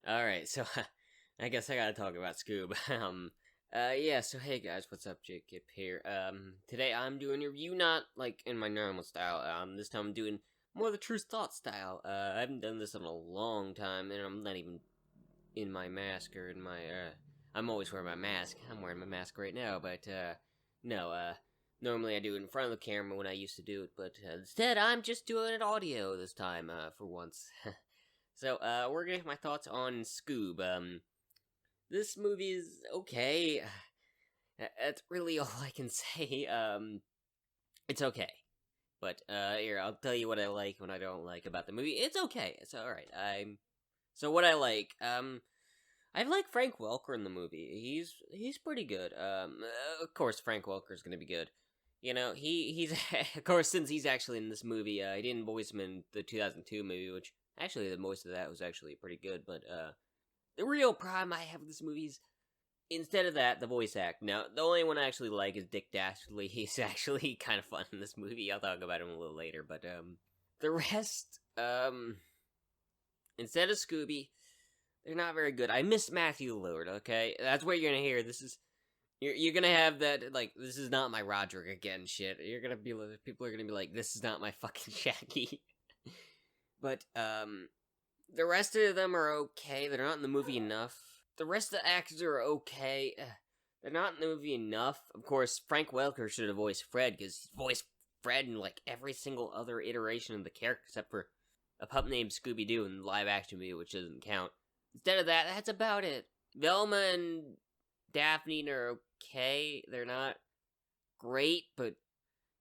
Alright, so I guess I gotta talk about Scoob. Yeah, so hey guys, what's up? Jake Kip here. Today I'm doing a review, not like in my normal style. This time I'm doing more the true thought style. I haven't done this in a long time, and I'm not even in my mask or in my, I'm always wearing my mask. I'm wearing my mask right now, but, no, normally I do it in front of the camera when I used to do it, but instead I'm just doing it audio this time, for once. So, we're gonna get my thoughts on Scoob. This movie is okay. That's really all I can say. It's okay. But, here, I'll tell you what I like and what I don't like about the movie. It's okay. It's alright. So what I like, I like Frank Welker in the movie. He's pretty good. Of course Frank Welker's gonna be good. You know, he's, of course, since he's actually in this movie, he didn't voice him in the 2002 movie, which, actually, the most of that was actually pretty good, but, the real problem I have with this movie is, instead of that, the voice act. Now, the only one I actually like is Dick Dastardly. He's actually kind of fun in this movie. I'll talk about him a little later, but, the rest, instead of Scooby, they're not very good. I miss Matthew Lillard, okay? That's what you're gonna hear. You're gonna have that, like, this is not my Roderick again shit. People are gonna be like, this is not my fucking Shaggy. But, the rest of them are okay. They're not in the movie enough. The rest of the actors are okay. They're not in the movie enough. Of course, Frank Welker should have voiced Fred, because he's voiced Fred in, like, every single other iteration of the character, except for a pup named Scooby-Doo in the live-action movie, which doesn't count. Instead of that, that's about it. Velma and Daphne are okay. They're not great, but,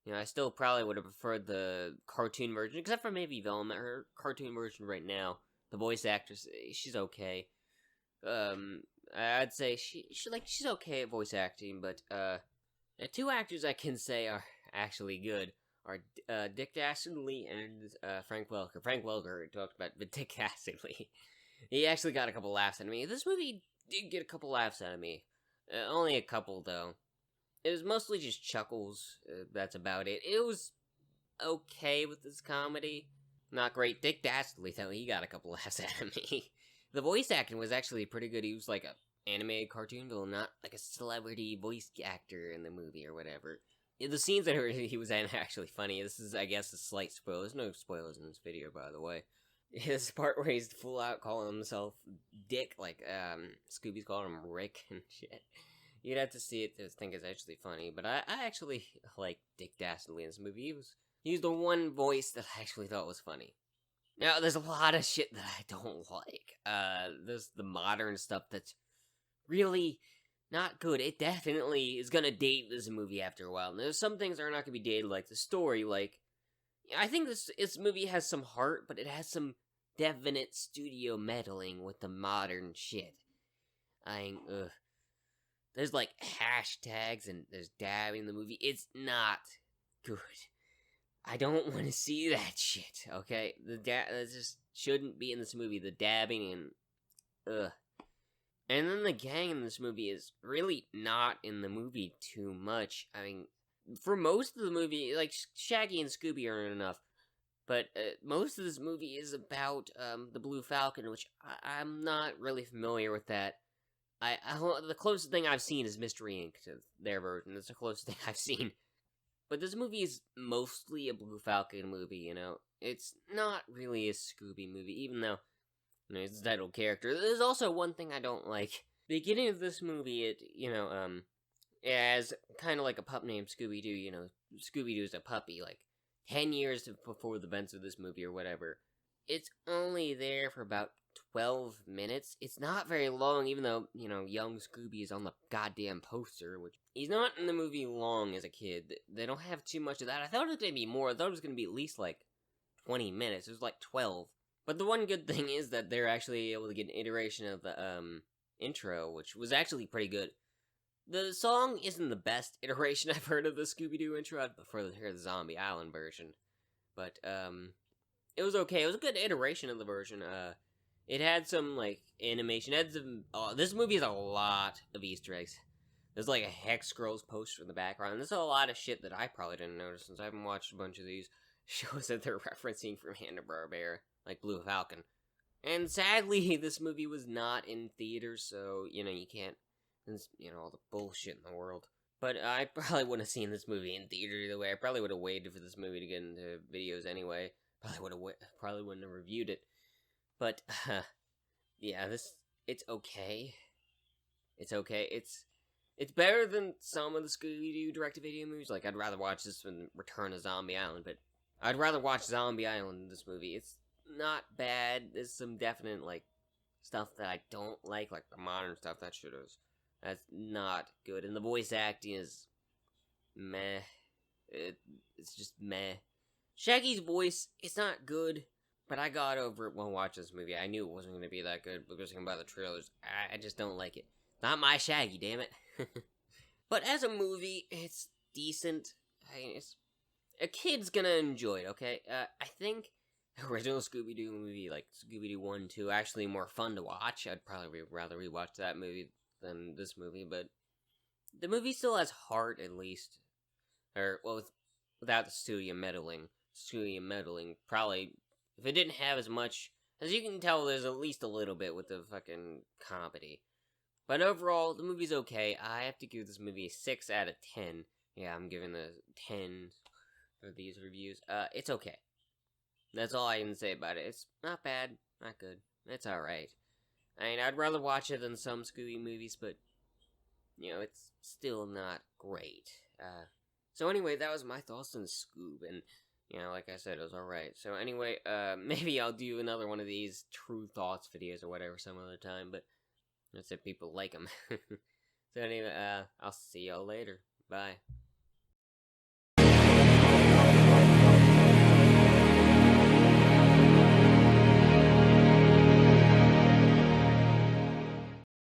you know, I still probably would have preferred the cartoon version, except for maybe Velma. Her cartoon version right now, the voice actress, she's okay. I'd say she's okay at voice acting, but, the two actors I can say are actually good are, Dick Dastardly and, Frank Welker. Frank Welker talked about, but Dick Dastardly, he actually got a couple laughs out of me. This movie did get a couple laughs out of me. Only a couple, though. It was mostly just chuckles. That's about it. It was okay with this comedy. Not great. Dick Dastardly, though, he got a couple laughs out of me. The voice acting was actually pretty good. He was like a animated cartoon villain, not like a celebrity voice actor in the movie or whatever. The scenes that he was in are actually funny. This is, I guess, a slight spoiler. There's no spoilers in this video, by the way. His part where he's full out calling himself Dick, like, Scooby's calling him Rick and shit. You'd have to see it to think it's actually funny, but I actually like Dick Dastardly in this movie. He's the one voice that I actually thought was funny. Now, there's a lot of shit that I don't like. There's the modern stuff that's really not good. It definitely is gonna date this movie after a while. And there's some things that are not gonna be dated, like the story, like, I think this movie has some heart, but it has some definite studio meddling with the modern shit. There's like hashtags and there's dabbing in the movie. It's not good. I don't want to see that shit, okay? That just shouldn't be in this movie. The dabbing and, And then the gang in this movie is really not in the movie too much. I mean, for most of the movie, like, Shaggy and Scooby aren't enough. But most of this movie is about the Blue Falcon, which I'm not really familiar with that. The closest thing I've seen is Mystery Inc. to their version. That's the closest thing I've seen. But this movie is mostly a Blue Falcon movie, you know? It's not really a Scooby movie, even though, you know, he's the title character. There's also one thing I don't like. Beginning of this movie, it has kind of like a pup named Scooby-Doo, you know? Scooby-Doo's a puppy, like, 10 years before the events of this movie or whatever. It's only there for about 12 minutes. It's not very long, even though, you know, young Scooby is on the goddamn poster, which he's not in the movie long as a kid. They don't have too much of that. I thought it was going to be more. I thought it was going to be at least, like, 20 minutes. It was like 12. But the one good thing is that they're actually able to get an iteration of the, intro, which was actually pretty good. The song isn't the best iteration I've heard of the Scooby-Doo intro. I'd prefer to hear the Zombie Island version. But, it was okay. It was a good iteration of the version. It had some, like, animation. It had some, this movie has a lot of Easter eggs. There's, like, a Hex Scrolls poster in the background. There's a lot of shit that I probably didn't notice since I haven't watched a bunch of these shows that they're referencing from Hanna-Barbera, like Blue Falcon. And sadly, this movie was not in theaters, so, you can't, all the bullshit in the world. But I probably wouldn't have seen this movie in theater either way. I probably would have waited for this movie to get into videos anyway. Probably wouldn't have reviewed it. But, yeah, it's okay. It's okay. It's better than some of the Scooby-Doo direct-to-video movies. Like, I'd rather watch this than Return to Zombie Island, but I'd rather watch Zombie Island than this movie. It's not bad. There's some definite, stuff that I don't like the modern stuff. That's not good. And the voice acting is meh. It's just meh. Shaggy's voice, it's not good, but I got over it when watching this movie. I knew it wasn't going to be that good because by the trailers. I just don't like it. Not my Shaggy, damn it. But as a movie, it's decent. A kid's gonna enjoy it, okay? I think the original Scooby-Doo movie, like Scooby-Doo 1, 2, actually more fun to watch. I'd probably rather rewatch that movie than this movie, but the movie still has heart, at least. Or, well, without the studio meddling. Probably, if it didn't have as much, as you can tell, there's at least a little bit with the fucking comedy. But overall, the movie's okay. I have to give this movie a 6 out of 10. Yeah, I'm giving a 10 for these reviews. It's okay. That's all I can say about it. It's not bad, not good. It's alright. I mean, I'd rather watch it than some Scooby movies, but, it's still not great. So anyway, that was my thoughts on Scoob, and, like I said, it was alright. So anyway, maybe I'll do another one of these true thoughts videos or whatever some other time, but let's say people like them. So anyway, I'll see y'all later. Bye.